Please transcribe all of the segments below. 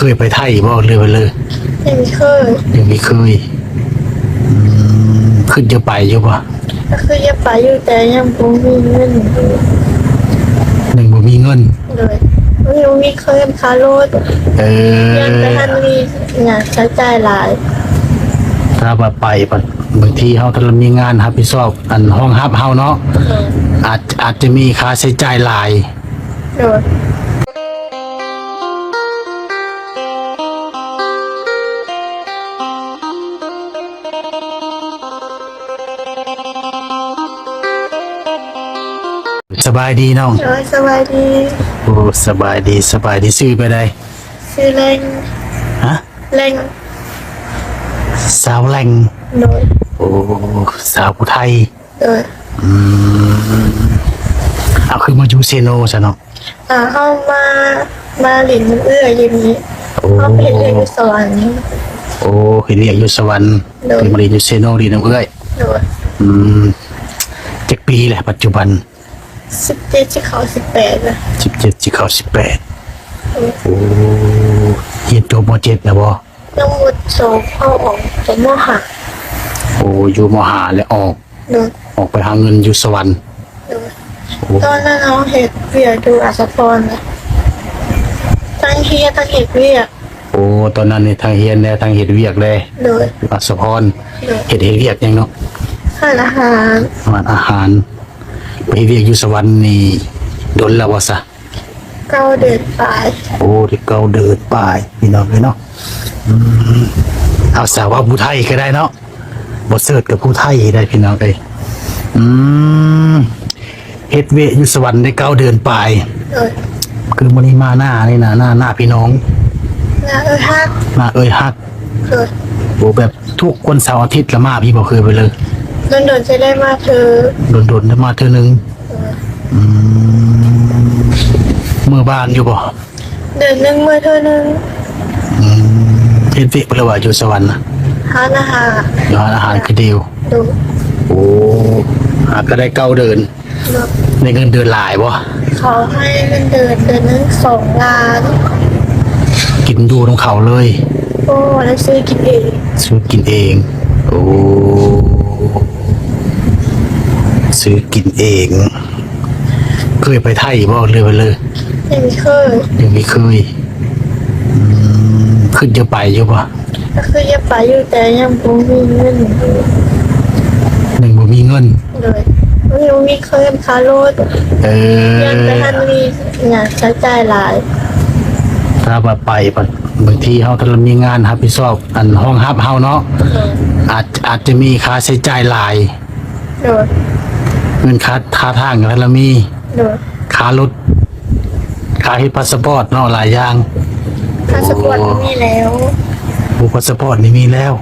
เคยไปไทยบ่เลยไปเลยยังไม่เคยยังไม่เคยขึ้นจะไปอยู่ป่ะก็คือยังไปอยู่แต่ยังบ่มีเงินหนึ่งบ่มีเงินเลยยังมีเคยค่ารถยังแต่ท่านมีงานใช้จ่ายหลายถ้าว่าไปบางทีเฮาถ้าเรามีงานรับผิดชอบอันห้องรับเฮาเนาะอาจจะมีค่าใช้จ่ายหลายสบายดีน้องสบายดีโอ้สบายดีซื้อไปได้ซื้อแรงฮะแรงสาวแรงโดยโอ้สาวผู้ไทยโดยเอาคือมาอยู่เซโนซะเนาะเข้ามาหลินเอื้อยินนี้เขาเห็นเรียกอยู่สวรรค์โอ้เห็นเรียกอยู่สวรรค์คือมาเรียนอยู่เซโนดีน้ำเอื้อย7 ปีแหละปัจจุบัน17ที่เขา18นะ17ที่เขา18โอ้เรียนจบม.7แล้วบ่ยังหมด2เข้าออกจบม.5โอ้อยู่ม.5แล้วออกไปหาเงินอยู่สวรรค์ตอนนั้นน้องเห็ดเวียดูอัศพรนะตั้งเฮียตั้งเห็ดเวียโอ้ตอนนั้นนี่ทางเฮียนแล้วทางเห็ดเวียกเลยอัศพรเห็ดเวียกยังเนาะอาหารไปเวียกอยู่สวรรค์นี่โดนแล้ววะซะ9 เดือนปลายโอ้ที่9 เดือนปลายพี่น้องเลยเนาะเอาสาวว่าผู้ไทยก็ได้เนาะบทเสิร์ชกับผู้ไทยได้พี่น้องเลยเฮ็ดเวอยู่สวรรค์ได้9 เดือนปลายคือมันนี่มาหน้านี่นะหน้าพี่น้องมาฮักโอ้แบบทุกคนเสาร์อาทิตย์ละมาพี่บอกเคยไปเลยโดนจะได้มาเธอโดนได้มาเธอหนึ่งเมื่อบ้านอยู่บ่เดือนนึงเมื่อเธอนึงเฮ็ดเวไปเลยว่าอยู่สวรรค์นะหาอาหารอยู่หาอาหารคือเดียวโอ้หาก็ได้9 เดือนในเงินเดือนหลายบ่เขาให้เงินเดือนนึง2 ล้านกินดูของเขาเลยโอ้แล้วซื้อกินเองโอ้ซื้อกินเองเคยไปไทยบ่เลยไปเลยยังไม่เคยขึ้นจะไปอยู่ป่ะก็คือยังไปอยู่แต่ยังบ่มีเงินหนึ่งบ่มีเงินเลยยังมีเคยค่ารถยังแต่ท่านมีงานใช้จ่ายหลายถ้าว่าไปบางทีเฮาถ้าเรามีงานรับผิดชอบอันห้องรับเฮาเนาะอาจจะมีค่าใช้จ่ายหลายเงินค่าทางแล้วเรามีค่ารถค่าเฮ็ดพาสปอร์ตเนาะหลายอย่างพาสปอร์ตมีแล้วพาสปอร์ตนี่มีแล้ว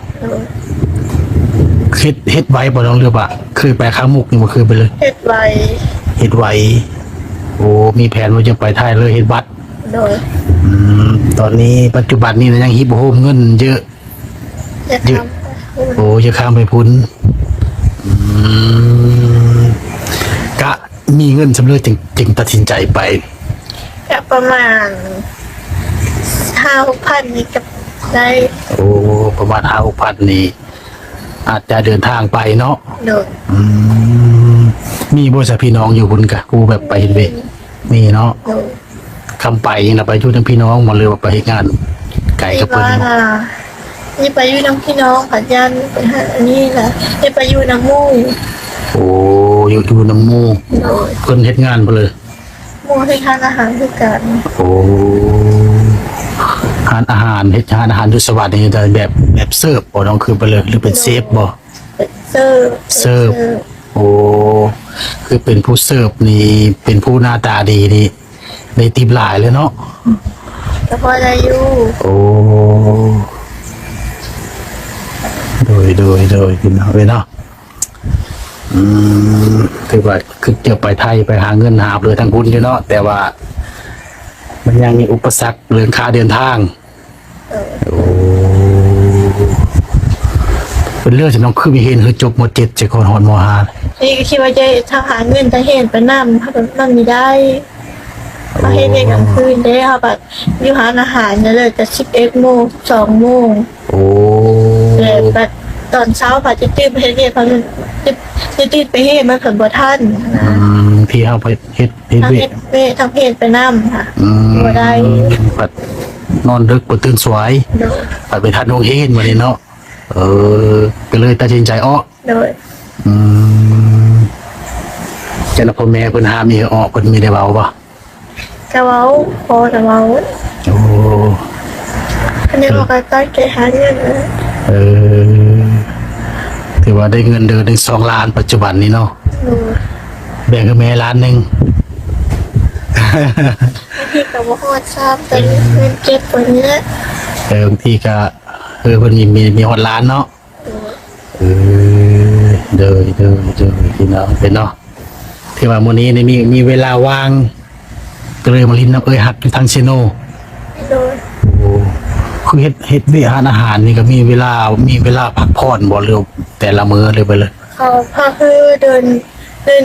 เฮ็ดไว้บ่ต้องเรือบ่เคยไปค้างมุกนี่บ่เคยไปเลยเฮ็ดไว้โอ้มีแผนว่าจะไปไทยเลยเฮ็ดบัตรตอนนี้ปัจจุบันนี้ยังฮิปโฮมเงินเยอะโอ้จะข้ามไปพุ้นกะมีเงินสำเร็จจึงตัดสินใจไปก็ประมาณ5-6,000นี่กับได้โอ้ประมาณ5-6,000นี่อาจจะเดินทางไปเนาะมีบริษัทพี่น้องอยู่คุณกะกูแบบไปเห็นเวนี่เนาะคำไปยังเราไปช่วยทั้งพี่น้องหมดเลยว่าไปงานไก่กับเปิ้ลนี่ไปอยู่น้ำพี่น้องผัดยันอันนี้แหละนี่ไปอยู่น้ำมูโอ้อยู่น้ำมูเพิ่นเฮ็ดงานไปเลยมูให้ทานอาหารด้วยกันโอ้ทานอาหารเฮ็ดทานอาหารด้วยสวัสดิ์นี่แต่แบบเสิร์ฟบ่น้องคือไปเลยหรือเป็นเซฟบ่เสิร์ฟโอ้คือเป็นผู้เสิร์ฟนี่เป็นผู้หน้าตาดีนี่ในติบหลายเลยเนาะแต่พอได้อยู่โอ้โดยพี่น้องเนาะคือว่าคือจะไปไทยไปหาเงินหาเลยทางคุณอยู่เนาะแต่ว่ามันยังมีอุปสรรคเรื่องค่าเดินทางโอ้เป็นเรื่องที่น้องคือมีเห็นคือจบม.7จากคนหอนม.5นี่คิดว่าจะทหารเงินจะเห็นไปนำถ้ามันไม่ได้ เขาเฮ็ดเวียกกลางคืนได้ค่ะแบบอยู่ร้านอาหารเนี่ยเลยจะ11 โมง 2 โมง โอ้ เลยแบบตอนเช้าผัดจะตื่นไปเฮ็ดเวียกเขาจะตื่นไปเฮ็ดมันเพิ่นบ่ทันนะ ที่เอาไปเฮ็ด ทาง เว เฮ็ ท ดเวททางเพจไปนำค่ะ บ่ได้ ปัดนอนดึกบ่ตื่นสวย โดย ปัดไปทันโรงเรียนมื้อนี้เนาะก็เลยตัดสินใจอ้อ โดย อืมจันพ่อแม่เพิ่นห้ามอีออกเพิ่นมีได้เว้าบ่ กะเว้าพอแต่เว้า โอ้ อันนี้ก็ตั้งใจหาเงินเลย เออถือว่าได้เงินเดือนถึง2 ล้านปัจจุบันนี้เนาะ โดย แบ่งให้แม่ล้านหนึง พี่ก็บ่ฮอดซ้ำแต่เงินเก็บไว้นี่แหละ บางทีก็เพิ่นมีฮอดล้านเนาะ โดย เดินพี่น้องเป็นเนาะที่ว่ามื้อนี้นี่มีเวลาว่างก็เลยมาลิ้นน้ำหักอยู่ทางเชโน โดย โอ้คือเฮ็ดวิหารอาหารนี่ก็มีเวลาพักผ่อนบ่เร็วแต่ละมื้อเลยไปเลย เขาพักคือเดิน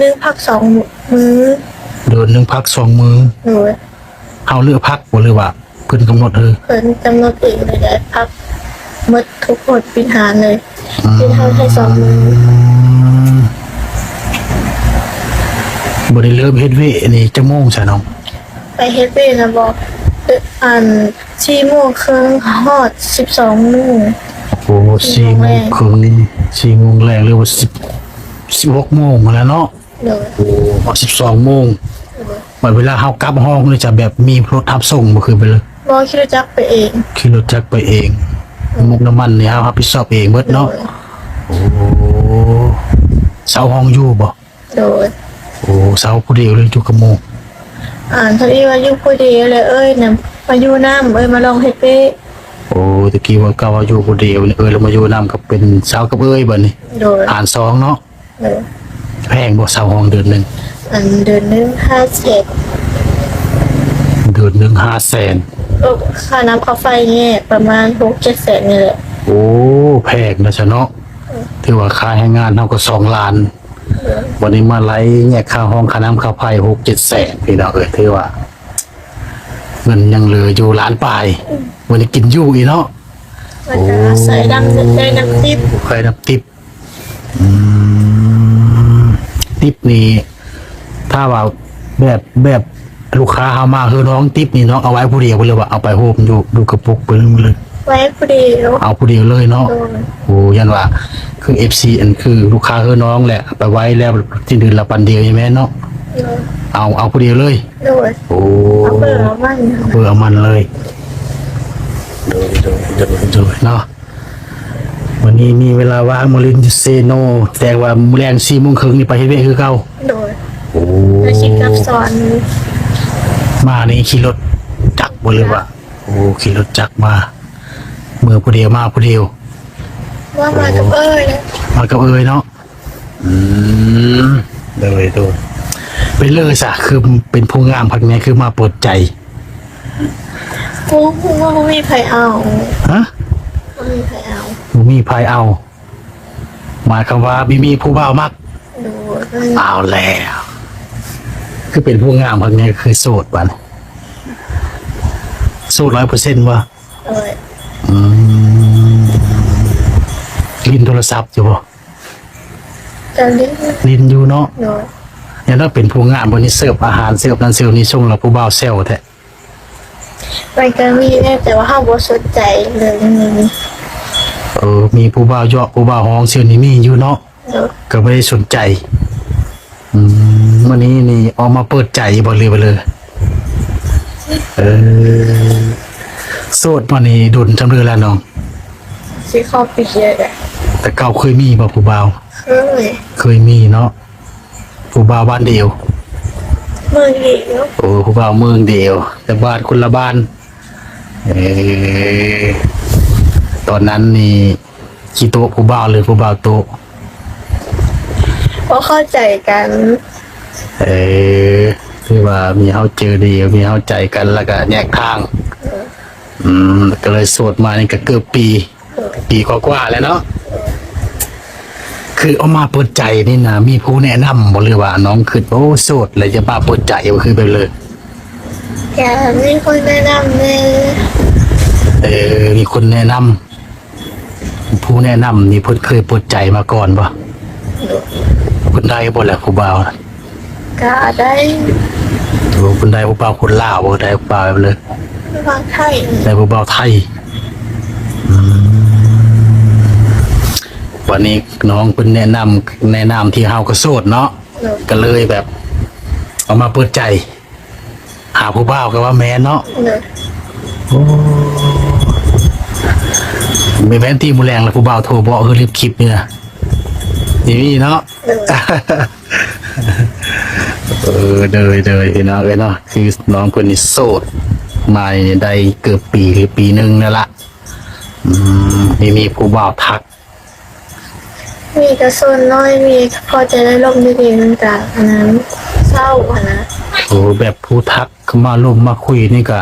นึงพัก2 มื้อ เดือนหนึงพัก2 มื้อ โดย เฮาเลือกพักบ่หรือว่าเพิ่นกำหนดเออ เพิ่นกำหนดเองเลยได้พักหมดทุกคนปินหารเลยปินหารให้2 มื้อ บ่ได้เริ่มเฮ็ดเวนี่จักโมงซะน้อง ไปเฮ็ดเวรนะบอก4 โมงครึ่งฮอด12 โมง โอ้4 โมงครึ่ง4 โมงแรงหรือว่า16 โมงแล้วเนาะ โดย โอ้12 โมงเหมือนเวลาเฮากลับห้องนี่จะแบบมีรถทับส่งบ่คือไปเลย บอกคิดจักไปเอง ขี่รถจักรไปเองมุกน้ำมันนี่เฮารับผิดชอบเองเบิดเนาะโอ้เช่าห้องอยู่บ่ โดย โอ้เช่าผู้เดียวเลยอยู่กับหมู่ ทานี้ว่าอยู่ผู้เดียวเลยน่ะมาอยู่น้ำมาลองเฮ็ดเป้ โอ้ตะกี้ว่าเก่าว่าอยู่ผู้เดียวนี่แล้วมาอยู่นํกับเป็นสาวกับบัดนี้ โดย อ่าน2เนาะ โดย แพงบ่เช่าห้องเดือนหนึง เดือนนึง5 เศษ เดือนหนึง500,000 ค่าน้ำค่าไฟเนี่ยประมาณ6-7 แสนนี่แหละ โอ้แพงนะซะเนาะถือว่าค่าให้งานเฮาก็2 ล้านวันนี้มาไล่แยกค่าห้องค่าน้ำค่าไฟ6-7 แสนพี่น้องถือว่าเงินยังเหลืออยู่ล้านปลายวันนี้กินอยู่อีเนาะ มันจะใส่ดังได้น้ำทิพย์ เคยนับติปติปนี่ถ้าว่าแบบลูกค้าเฮามาคือน้องติปนี่น้องเอาไว้ผู้เดียวไปเลยว่าเอาไปโฮมอยู่ดูกระปุกไปเลย ไว้ผู้เดียว เอาผู้เดียวเลยเนาะ โดย โอ้ยันว่าคือ FC อันคือลูกค้าคือน้องแหละเอาไปไว้แล้วที่อื่นละปันเดียวใช่ไหมเนาะ โดย เอาผู้เดียวเลย โดย โอ้ เอาเบอร์มัน เบื่อมันเลยโดยเนาะวันนี้มีเวลาว่างมาลินเซโนแต่ว่าแรง4 โมงครึ่งนี่ไปเฮ็ดเวยกคือเก่า โดย โอ้ แล้วคิดกับสอน มานี่ขี่รถจักรบ่เลยว่าโอ้ขี่รถจักรมาเมื่อผู้เดียวมาผู้เดียว ว่ามากับนะ มากับเนาะโดยเป็นเลยซะคือเป็นผู้งามพักนี้คือมาเปิดใจ ผู้ว่าไม่มีใครเอา ฮะ ไม่มีใครเอา บ่มีภัยเอาหมายความว่ามีผู้บ่าวมัก โดย เอาแล้ว คือเป็นผู้งามพักนี้คือโสดบัดโสด100%ว่ะ โดย ลิ้นโทรศัพท์อยู่บ่ จะลิ้น ลิ้นอยู่เนาะ โดย อย่างนั้นเป็นผู้งามวันนี้เสิร์ฟอาหารเสิร์ฟนั้นเสิร์ฟนี้ส่งแล้วผู้บ่าวเซลแท้ มันก็มีแต่ว่าห้าบ่สนใจเลยนี่ มีผู้บ่าวเยาะผู้บ่าวห้องเสิร์ฟนี่มีอยู่เนาะ โดย ก็ไม่ได้สนใจวันนี้นี่ออกมาเปิดใจบ่เลยไปเลยโสดมานี่ดุนจำเรือแล้วน้อง สิเข้าไปเยอะเลย แต่เก่าเคยมีบ่ผู้บ่าว เคยมีเนาะผู้บ่าวบ้านเดียว มือเดียว โอ้ผู้บ่าวเมืองเดียว แต่บ้านคนละบ้านตอนนั้นนี่กี่โต๊ะผู้บ่าวเลยผู้บ่าวโต๊ะ เพราะเข้าใจกัน คือว่ามีเฮาเจอดีมีเฮาใจกันแล้วก็แยกทางก็เลยโสดมานี่ก็เกือบปีกว่าๆแล้วเนาะคือเอามาเปิดใจนี่นะมีผู้แนะนำบ่เลยว่าน้องคือโอ้โสดเลยจะมาเปิดใจก็คือไปเลย แกมีคนแนะนำเลย มีคนแนะนำผู้แนะนำนี่เพิ่นเคยเปิดใจมาก่อนบ่เพิ่นได้บ่แหละผู้บ่าวน่ะ ก็ได้ หรือว่าเพิ่นได้ผู้บ่าวคนลาวบ่ได้ผู้บ่าวแบบเลย ฟังไทย ได้ผู้บ่าวไทยวันนี้น้องเพิ่นแนะนำที่เฮาก็โสดเนาะ โดย ก็เลยแบบเอามาเปิดใจ หาผู้บ่าวก็ว่าแม่นเนาะ โดย ไม่แม่นตีมูแรงแล้วผู้บ่าวโทรบอกรีบคลิปนี่นะนี่เนาะ โดย เดยพี่น้องเนาะคือน้องคนนี้โสดมาได้เกือบปีหรือปีหนึ่งนั่นละมีผู้บ่าวทัก มีกระสุนน้อยมีพอจะได้ลมดีๆมันจากอันนั้นเศร้าอ่ะนะ โอ้แบบผู้ทักเข้ามาลงมาคุยนี่ก็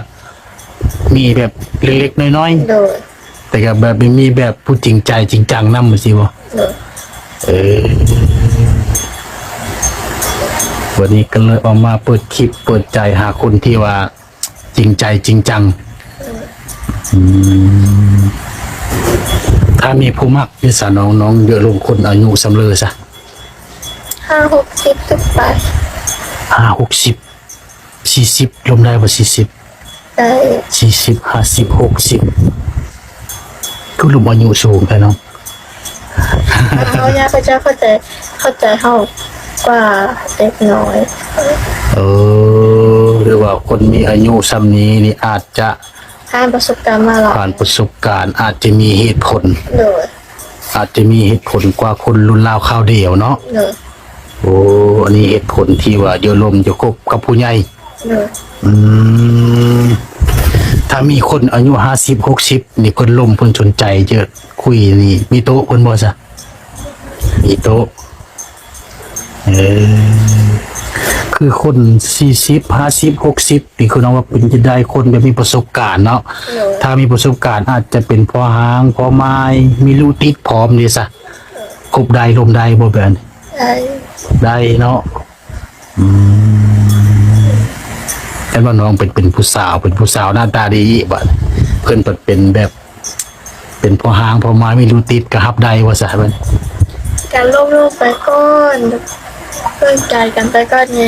มีแบบเล็กๆน้อย โดย ๆแต่ก็แบบไม่มีแบบผู้จริงใจจริงจังนำสิบ่ โดย วันนี้ก็เลยออกมาเปิดคลิปเปิดใจหาคนที่ว่าจริงใจจริงจังถ้ามีผู้มักพิสาน้องเยอะลงคนอายุสำเร็จซะ 50-60ขึ้นไป 50 40ลมได้บ่40 ได้ 40 50 60คือลมอายุสูงแท้เนาะ เขาอยากเขาจะเข้าใจเขากว่าเด็กน้อย หรือว่าคนมีอายุซ้ำนี้นี่อาจจะ ผ่านประสบการณ์มาหลาย ผ่านประสบการณ์อาจจะมีเหตุผล โดย อาจจะมีเหตุผลกว่าคนรุ่นราวข้าวเดียวเนาะ โดย โอ้อันนี้เหตุผลที่ว่าเดี๋ยวลมจะคบกับผู้ใหญ่ โดย ถ้ามีคนอายุ50 60นี่เพิ่นลมเพิ่นสนใจเยอะคุยนี่มีโต๊ะเพิ่นบ่ซะมีโต๊ะคือคน40 50 60นี่คือน้องว่าเป็นจะได้คนแบบมีประสบการณ์เนาะ โดย ถ้ามีประสบการณ์อาจจะเป็นพ่อหางพ่อไม้มีลูกติดพร้อมนี่ซะคบได้ลมได้บ่แบบนี้ ได้ ได้เนาะแต่ว่าน้องเป็นผู้สาวหน้าตาดีบ่เพิ่นเป็นแบบ เป็นพ่อหางพ่อไม้มีลูกติดก็รับได้ว่าซะบัด การโลกไปก่อนเพื่อนใจกันไปก่อนไง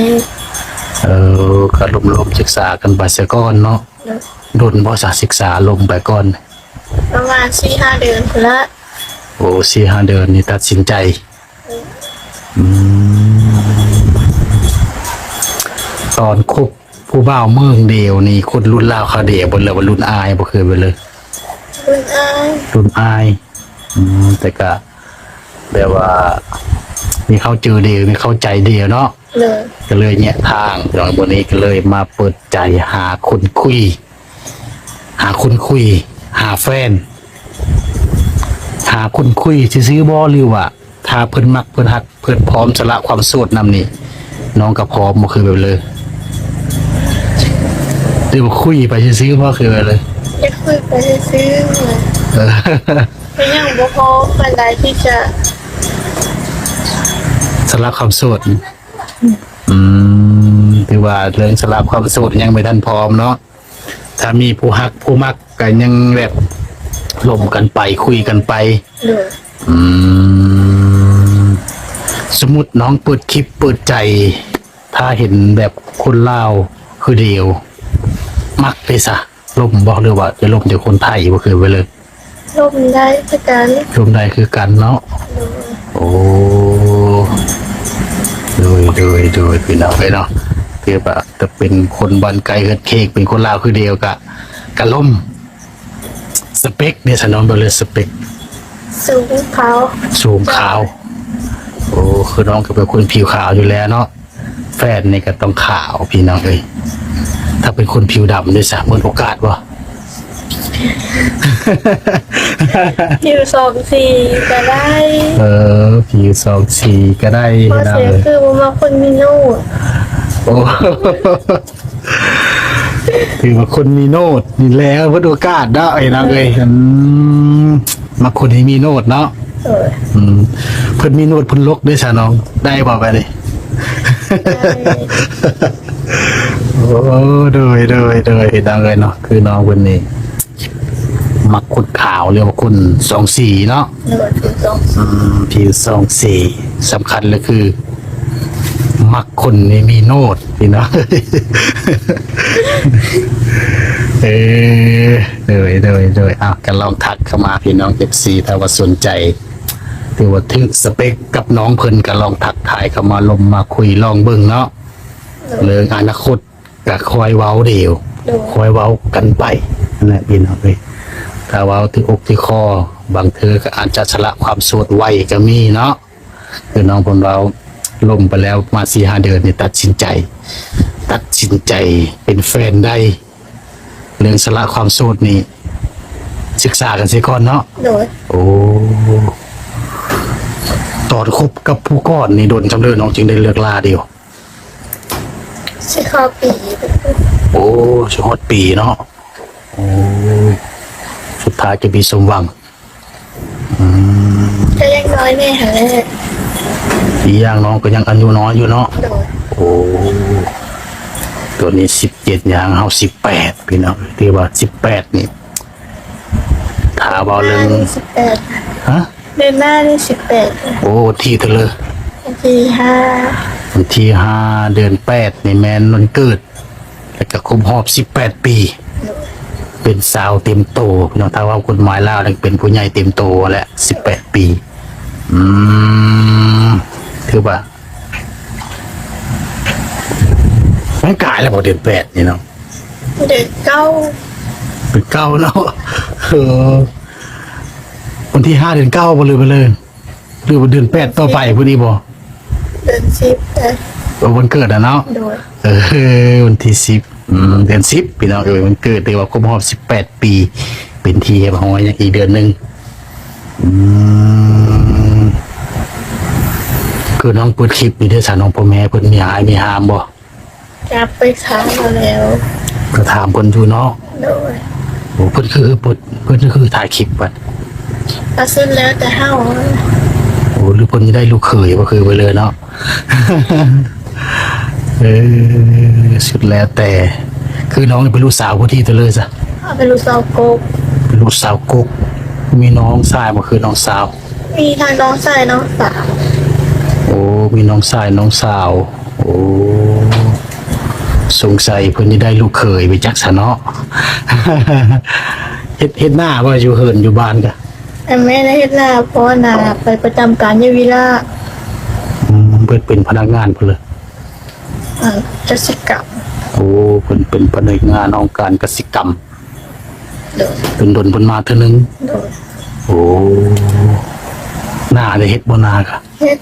ก็ลมศึกษากันไปเสียก่อนเนาะ โดย โดนบ่ซะศึกษาลมไปก่อน ประมาณ4-5 เดือนพุ่นละ โอ้4-5 เดือนนี่ตัดสินใจตอนคบผู้บ่าวเมืองเดียวนี่คนรุ่นราวเขาเดียวบ่เลยว่ารุ่นอายบ่เคยไปเลย เพื่อนอ้าย รุ่นอายแต่ก็แบบว่ามีเข้าเจอเดียวมีเข้าใจเดียวเนาะ เลย ก็เลยเนี่ยทางหลังบนนี้ก็เลยมาเปิดใจหาคนคุย หาแฟน หาคนคุยซื้อบ่หรือว่าถ้าเพิ่นมักเพิ่นฮักเพิ่นพร้อมสละความโสดนำนี่น้องก็พร้อมบ่คือแบบเลยหรือว่าคุยไปซื้อบ่คือแบบเลย จะคุยไปซื้อๆเป็นอย่างบ่พอปันใดที่จะ สละความโสดถือว่าเรื่องสละความโสดยังไม่ทันพร้อมเนาะถ้ามีผู้ฮักผู้มักก็ยังแบบลมกันไปคุยกันไป เลย สมมุติน้องเปิดคลิปเปิดใจ ถ้าเห็นแบบคนลาวคือเดียว มักไปซะลมบอกเลยว่าจะลมจากคนไทยบ่เคยไปเลย ลมได้คือกัน ลมใดคือกันเนาะโอ้โดยพี่น้องเนาะคือแบบจะเป็นคนบ้านไกลเฮ็ดเค้กเป็นคนลาวคือเดียวกะล่มสเปคเนี่ยสนองไปเลยสเปค สูงเขา สูงขาว โอ้คือน้องก็เป็นคนผิวขาวอยู่แล้วเนาะแฟนนี่ก็ต้องขาวพี่น้องเอ้ยถ้าเป็นคนผิวดำด้วยซ้ำมันโอกาสวะ อยู่2-4ก็ได้ ผิว2-4ก็ได้ ข้อ นะ เสีย เลย คือบ่มาคนมีโน่ โอ้ ถือว่าคนมีโนดนี่แล้วเพื่อโอกาสได้นะเลยมาคนที่มีโนดเนาะ เพิ่นมีโนดเพิ่นลกด้วยซะน้องได้บ่ไปเลย โอ้โดยดังเลยเนาะคือน้องคนนี้มักขุดขาวเรียกว่าคุณสองสีเนาะ โดยคือสอง ผิวสองสีสำคัญเลยคือ มักคนนี่มีโนดพี่เนาะ เออเลยอ่ะกันลองทักเข้ามาพี่น้องFCถ้าว่าสนใจถือว่าถึงสเปคกับน้องเพิ่นก็ลองทักทายเข้ามาลมมาคุยลองเบิ่งเนาะเรื่องอนาคตก็คอยเว้าเดียว โดย คอยเว้ากันไปนั่นแหละพี่น้องเอ้ยถ้าเว้าที่อกที่คอบางเธอก็อาจจะสละความโสดไว้ก็มีเนาะคือน้องเพิ่นเราลมไปแล้วมา4-5 เดือนนี่ตัดสินใจเป็นแฟนได้เรื่องสละความโสดนี่ศึกษากันเสียก่อนเนาะ โดย โอ้ตอนคบกับผู้ก่อนนี่โดนจำเลยน้องจึงได้เลิกลาเดียว สิเข้าปี โอ้ชฮอดปีเนาะโอ้สุดท้ายจะมีสมหวัง ก็ยังน้อยแน่หาแรก อีกอย่างน้องก็ยังอายุน้อยอยู่เนาะ โดย โอ้ตัวนี้17อย่างเฮา18พี่น้องที่ว่า18นี่ถ้าเว้า ห เรื่ น้า อง นี่18 ฮะ เดือนหน้านี่18 โอ้ที่เธอเลย วันที่5 วันที่5 เดือน8นี่แม่นวันเกิด แล้วก็ครบรอบ18 ปี เป็นสาวเต็มโตพี่น้องถ้าว่ากฎหมายแล้วนี่เป็นผู้ใหญ่เต็มโตแหละ18 ปีถือว่าไม่กายแล้วพอเดือน8นี่เนาะ เด็กเก้า เป็นเก้าเนาะวันที่5 เดือน9บ่เลยไปเลยหรือว่าเดือน8ต่อไปพอดีบ่ เดือน10 วันเกิดอ่ะเนาะ โดย วันที่10เดือน10พี่น้องวันเกิดแต่ว่าครบรอบ18 ปี เป็นที่เรียบร้อยอย่างอีกเดือนหนึงคือน้องเปิดคลิปนี่ได้อสารน้องพ่อแม่เพิ่นมีหายมีหามบ่ จับไปค้างมาแล้ว ก็ถามเพิ่นอยู่เนาะ โดย โอ้เพิ่นคือถ่ายคลิปบัด ก็สิ้นแล้วแต่เฮา โอ้หรือเพิ่นจะได้ลูกเขยบ่คือไปเลยเนาะ สุดแล้วแต่ คือน้องนี่เป็นลูกสาวผู้ที่เธอเลยจ้ะ เอาไปรู้สาวโกก เป็นลูกสาวกุ๊กมีน้องชายบ่คือน้องสาว มีทางน้องชายน้องสาว โอ้มีน้องชายน้องสาว โอ้สงสัยเพิ่นนี่ได้ลูกเขยไปจักซะเนาะ เฮ็ดหน้าว่าอยู่เฮินอยู่บ้านกะ แต่แม่ได้เฮ็ดลาเพราะว่านาไปประจำการอยู่วิลา เพิ่นเป็นพนักงานเพิ่นเลย จะสิกรรม โอ้เพิ่นเป็นพนักงานองค์การกสิกรรม โดย เพิ่นดนเพิ่นมาเทื่อนึง โดย โอ้หน้าได้เฮ็ดบ่นากะ เฮ็ด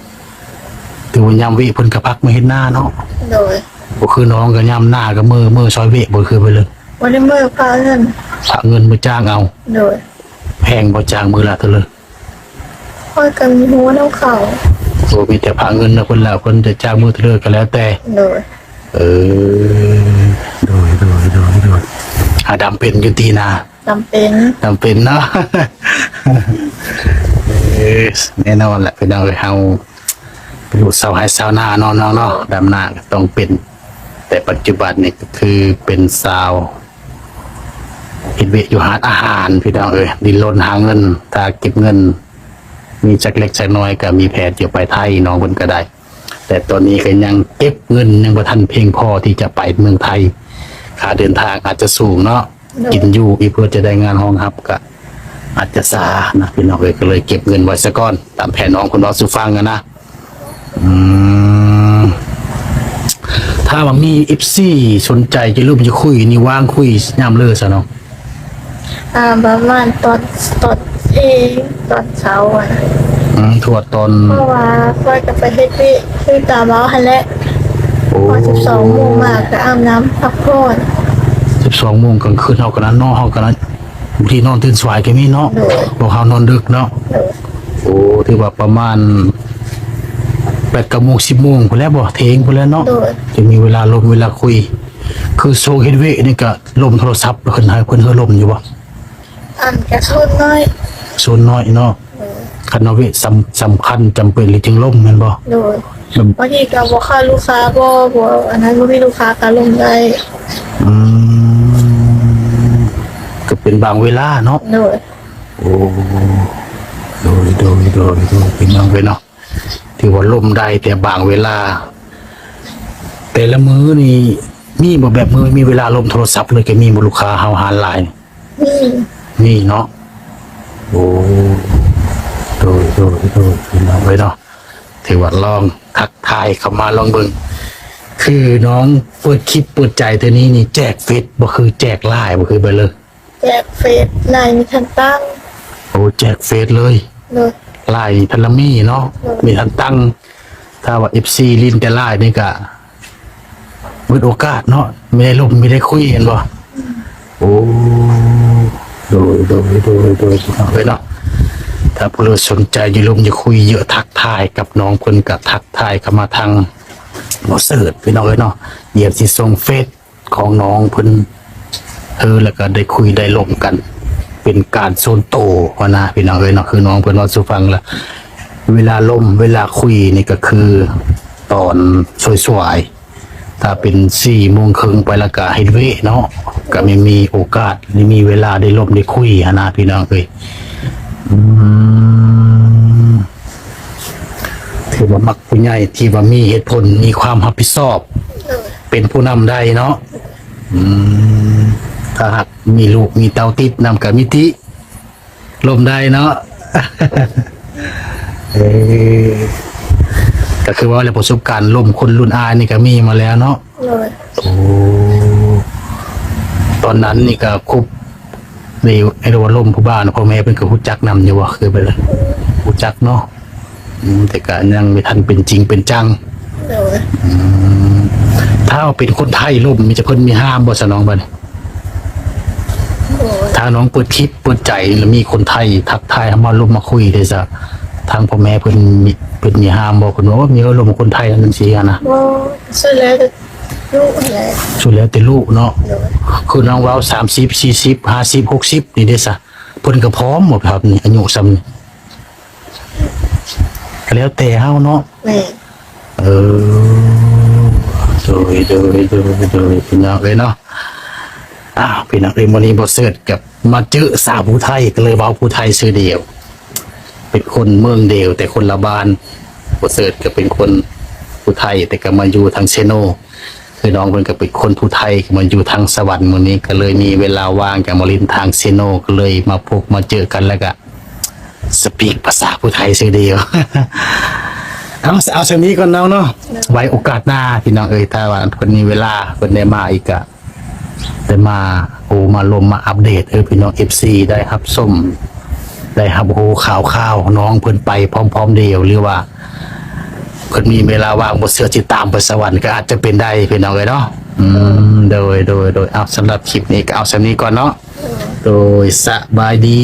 ถือว่ายามวิเพิ่นก็พักมาเฮ็ดหน้าเนาะ โดย บ่คือน้องก็ยามหน้าก็มือซอยเวะบ่คือไปเลย วันนี้เมื่อพาเงิน ฝากเงินมาจ้างเอา โดย แพงบ่จ้างมือละเท่าเลย ค่อยกันหัวน้ำเขา โอ้มีแต่ฝากเงินนะเพิ่นแล้วเพิ่นจะจ้างมือเท่าเลยก็แล้วแต่ โดย เออโดยหาดำเป็นอยู่ตีนา จำเป็น ดำเป็นเนาะ แน่นอนแหละพี่น้องเฮาเป็นลูกสาวให้สาวนาเนาะน้องเนาะดำนาก็ต้องเป็น แต่ปัจจุบันนี่ก็คือเป็นสาวเฮ็ดเวะอยู่หาอาหารพี่น้องดิ้นรนหาเงินถ้าเก็บเงิน มีจักเล็กจักน้อยก็มีแผนจะไปไทยน้องเพิ่นก็ได้ แต่ตอนนี้ก็ยังเก็บเงินยังบ่ทันเพียงพอที่จะไปเมืองไทยค่าเดินทางอาจจะสูงเนาะกินอยู่อีกเพื่อจะได้งานห้องรับก็อาจจะซานะพี่น้องก็เลยเก็บเงินไว้ซะก่อนตามแผนน้องคนเราสู่ฟังกันนะถ้าว่ามี FC สนใจจะร่วมจะคุยนี่ว่างคุยยามเลิกซะเนาะ ประมาณตอนเองตอนเช้าอ่ะ ทั่วตอน เพราะว่าค่อยจะไปเฮ็ดวิคือตาเมาหันแหละ โอ้ พอ12 โมงมาก็อาบน้ำพักผ่อน 12 โมงกลางคืนเฮาก็นั้นนอนเฮาก็นั้นบางทีนอนตื่นสายก็มีเนาะบ่เฮานอนดึกเนาะ โดย โอ้ถือว่าประมาณ8 โมง 10 โมงพุ่นแล้วบ่เทงพุ่นแล้วเนาะ โดย จะมีเวลาลมเวลาคุย คือโซเฮ็ดเวะนี่ก็ลมโทรศัพท์เพิ่นให้เพิ่นเฮอลมอยู่บ่ อันกระทุนน้อย โซนน้อยเนาะคันเอาเวะสำคัญจำเป็นหรือจึงลมแม่นบ่ โดย บางทีก็บ่ค่าลูกค้าบ่อันนั้นบ่มีลูกค้าก็ลงได้ อืมก็เป็นบางเวลาเนาะ โดย โอ้โดยเป็นบางเวลาเนาะที่ว่าล่มได้แต่บางเวลา แต่ละมื้อนี่มีบ่แบบมื้อมีเวลาล่มโทรศัพท์เลยก็มีบ่ลูกค้าเฮาหาหลาย นี่ นี่เนาะโอ้โดยเป็นบางเวลาเนาะถือว่าลองทักทายเข้ามาลองเบิ่งคือน้องเปิดคลิปเปิดใจตัวนี้นี่แจกเฟซบ่คือแจกไลน์บ่คือไปเลย แจกเฟซไลน์มีทันตั้ง โอ้แจกเฟซเลย โดย ไลน์พันละมีเนาะมีทันตั้งถ้าว่า FC ลิ้นแต่ไลน์นี่ก็มืดโอกาสเนาะไม่ได้ลมไม่ได้คุยเห็นบ่โอ้โดยเอาไว้เนาะถ้าผู้สนใจอย่าลมอย่าคุยเยอะทักทายกับน้องเพิ่นก็ทักทายเข้ามาทางบ่เสิร์ชพี่น้องเอ้ยเนาะเดี๋ยวสิส่งเฟซของน้องเพิ่นแล้วก็ได้คุยได้ลมกัน เป็นการโซนโตว่านะพี่น้องเอ้ยเนาะคือน้องเพิ่นว่าสู่ฟังละเวลาล่มเวลาคุยนี่ก็คือตอนสวยๆถ้าเป็น4:30ไปแล้วก็ให้เวะเนาะก็ไม่มีโอกาสไม่มีเวลาได้ล่มได้คุยนะพี่น้องเอ้ยถือว่ามักผู้ใหญ่ที่ว่ามีเหตุผลมีความรับผิดชอบ โดย เป็นผู้นำได้เนาะถ้าหากมีลูกมีเตาติดนำกับมิติลมได้เนาะ ก็คือว่าประสบการณ์ลมคนรุ่นอายนี่ก็มีมาแล้วเนาะ โดย โอ้ตอนนั้นนี่ก็คุบในไอ้ว่าลมผู้บ้านพ่อแม่เป็นก็ฮู้จักนำอยู่ว่าคือไปเลยฮู้จักเนาะแต่ก็ยังไม่ทันเป็นจริงเป็นจัง โดย ถ้าเอาเป็นคนไทยลมมีจะเพิ่นมีห้ามบ่สนองบ่เนี่ย โดย ถ้าน้องเปิดคลิปเปิดใจแล้วมีคนไทยทักทายเข้ามาลมมาคุยได้ซะทางพ่อแม่เพิ่นมีห้ามบ่เพิ่นว่ามีลมคนไทยนั่นสิอะนะ บ่ซื้อแล้วลูกอะไร สุดแล้วแต่ลูกเนาะ โดย คือน้องเว้า30 40 50 60นี่เด้ซะเพิ่นก็พร้อมหมดครับนี่อายุซ้ำนี่ก็แล้วแต่เฮาเนาะ แม่ เออโดยพี่น้องเลยเนาะพี่น้องเลยวันนี้บอเสิร์ตกับมาเจอสาวผู้ไทยก็เลยเว้าผู้ไทยชื่อเดียว เป็นคนเมืองเดียวแต่คนละบ้านบอเสิร์ตก็เป็นคนผู้ไทยแต่ก็มาอยู่ทางเชโนคือน้องเพิ่นก็เป็นคนผู้ไทยมาอยู่ทางสวรรค์มื้อนี้ก็เลยมีเวลาว่างกับมาลินทางเชโนก็เลยมาพบมาเจอกันแล้วก็สปีกภาษาผู้ไทยชื่อเดียว เอาเช่นนี้ก่อนน้องเนาะไว้โอกาสหน้าพี่น้องเอ้ยถ้าว่าคนมีเวลาคนได้มาอีกอะได้มามาลมมาอัปเดตพี่น้อง FC ได้ครับส้มได้ครับข่าวน้องเพิ่นไปพร้อมๆเดียวหรือว่าเพิ่นมีเวลาว่างบ่เสือจิตามไปสวรรค์ก็อาจจะเป็นได้พี่น้องเอ้ยเนาะโดยเอาสำหรับคลิปนี้ก็เอาเช่นนี้ก่อนเนาะโดยสบายดี